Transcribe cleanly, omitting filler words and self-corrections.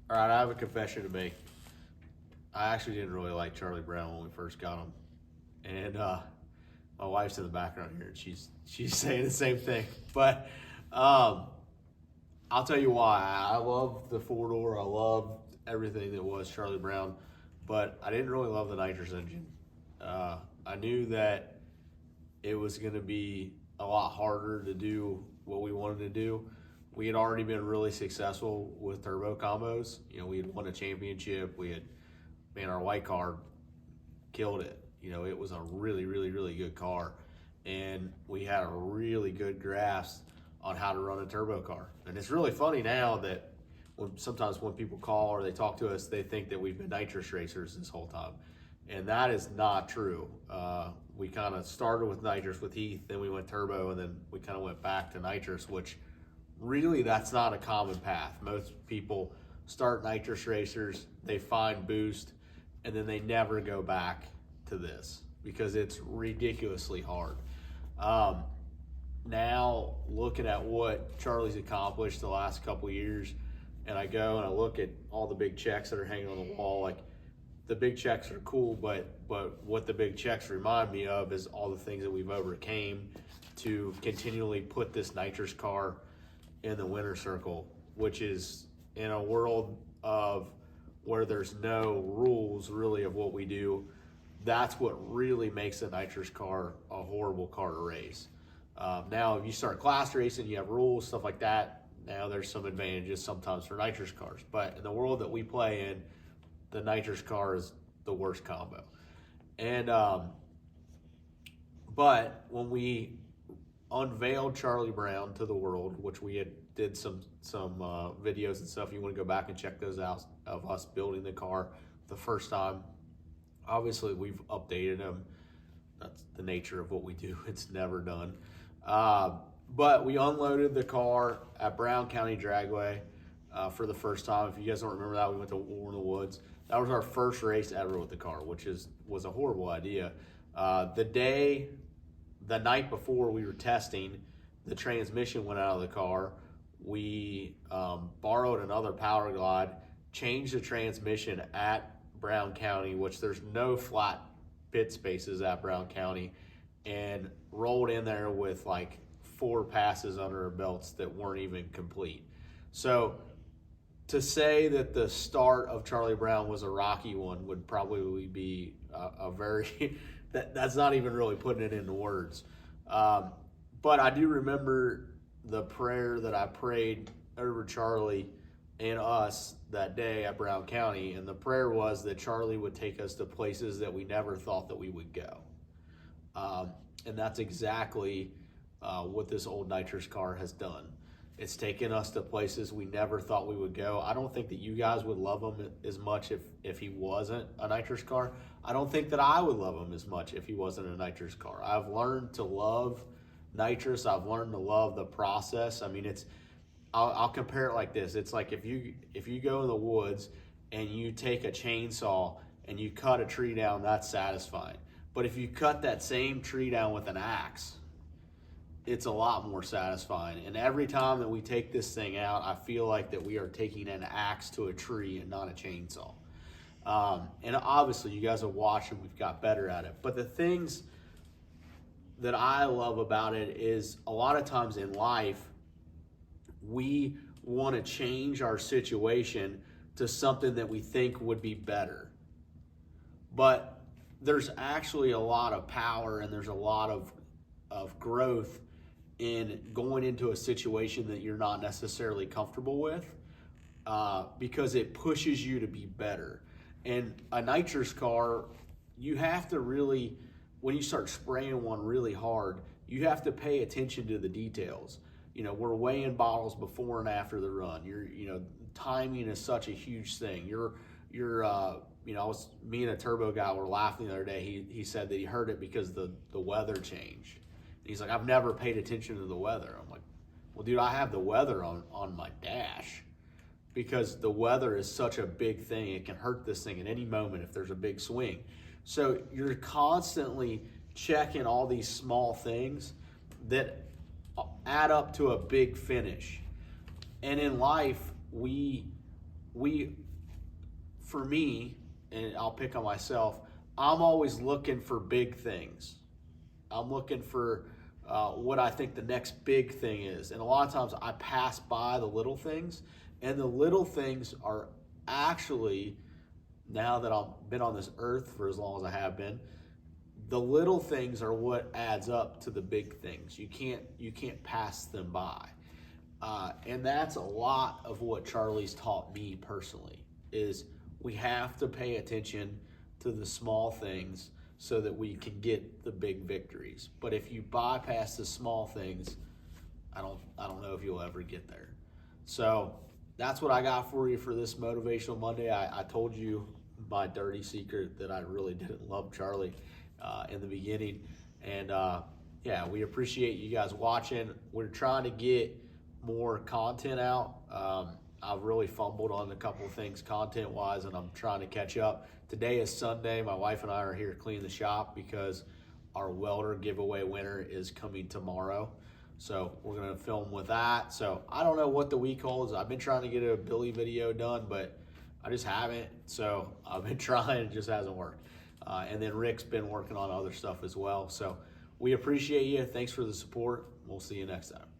All right, I have a confession to make. I actually didn't really like Charlie Brown when we first got him, and my wife's in the background here, and she's saying the same thing. But I'll tell you why. I love the four door. I love everything that was Charlie Brown, but I didn't really love the nitrous engine. I knew that it was going to be a lot harder to do what we wanted to do. We had already been really successful with turbo combos. You know, we had won a championship. Our white car killed it. You know, it was a really, really, really good car. And we had a really good grasp on how to run a turbo car. And it's really funny now that sometimes when people call or they talk to us, they think that we've been Nitrous Racers this whole time. And that is not true. We kind of started with nitrous with Heath, then we went turbo, and then we kind of went back to nitrous, which really that's not a common path. Most people start Nitrous Racers, they find boost, and then they never go back to this because it's ridiculously hard. Now looking at what Charlie's accomplished the last couple years, and I go and I look at all the big checks that are hanging on the wall, like the big checks are cool, but what the big checks remind me of is all the things that we've overcame to continually put this nitrous car in the winner's circle, which is in a world of where there's no rules really of what we do. That's what really makes a nitrous car a horrible car to race. Now, if you start class racing, you have rules, stuff like that. Now there's some advantages sometimes for nitrous cars, but in the world that we play in, the nitrous car is the worst combo. And but when we unveiled Charlie Brown to the world, which we did some videos and stuff, you want to go back and check those out of us building the car the first time. Obviously, we've updated them. That's the nature of what we do. It's never done. But we unloaded the car at Brown County Dragway for the first time. If you guys don't remember that, we went to War in the Woods. That was our first race ever with the car, which was a horrible idea. The night before we were testing, the transmission went out of the car. We borrowed another Power Glide, changed the transmission at Brown County, which there's no flat pit spaces at Brown County, and rolled in there with like 4 passes under our belts that weren't even complete. So to say that the start of Charlie Brown was a rocky one would probably be a very, that's not even really putting it into words. But I do remember the prayer that I prayed over Charlie and us that day at Brown County, and the prayer was that Charlie would take us to places that we never thought that we would go. And that's exactly what this old nitrous car has done. It's taken us to places we never thought we would go. I don't think that you guys would love him as much if he wasn't a nitrous car. I don't think that I would love him as much if he wasn't a nitrous car. I've learned to love nitrous. I've learned to love the process. I mean, I'll compare it like this. It's like if you go in the woods and you take a chainsaw and you cut a tree down, that's satisfying. But if you cut that same tree down with an axe, it's a lot more satisfying. And every time that we take this thing out, I feel like that we are taking an axe to a tree and not a chainsaw. And obviously you guys have watched and we've got better at it. But the things that I love about it is a lot of times in life, we want to change our situation to something that we think would be better. But there's actually a lot of power and there's a lot of growth in going into a situation that you're not necessarily comfortable with because it pushes you to be better. And a nitrous car, you have to really, when you start spraying one really hard, you have to pay attention to the details. You know, we're weighing bottles before and after the run. Timing is such a huge thing. Me and a turbo guy were laughing the other day. He said that he heard it because the weather changed. He's like, I've never paid attention to the weather. I'm like, well, dude, I have the weather on my dash because the weather is such a big thing. It can hurt this thing at any moment if there's a big swing. So you're constantly checking all these small things that add up to a big finish. And in life, we for me, and I'll pick on myself, I'm always looking for big things. I'm looking for what I think the next big thing is. And a lot of times I pass by the little things, and the little things are actually, now that I've been on this earth for as long as I have been, the little things are what adds up to the big things. You can't pass them by. And that's a lot of what Charlie's taught me personally, is we have to pay attention to the small things so that we can get the big victories. But if you bypass the small things, I don't know if you'll ever get there. So that's what I got for you for this Motivational Monday. I told you my dirty secret that I really didn't love Charlie in the beginning. And yeah, we appreciate you guys watching. We're trying to get more content out. I've really fumbled on a couple of things content-wise, and I'm trying to catch up. Today is Sunday. My wife and I are here cleaning the shop because our welder giveaway winner is coming tomorrow. So we're going to film with that. So I don't know what the week holds. I've been trying to get a Billy video done, but I just haven't. So I've been trying. It just hasn't worked. And then Rick's been working on other stuff as well. So we appreciate you. Thanks for the support. We'll see you next time.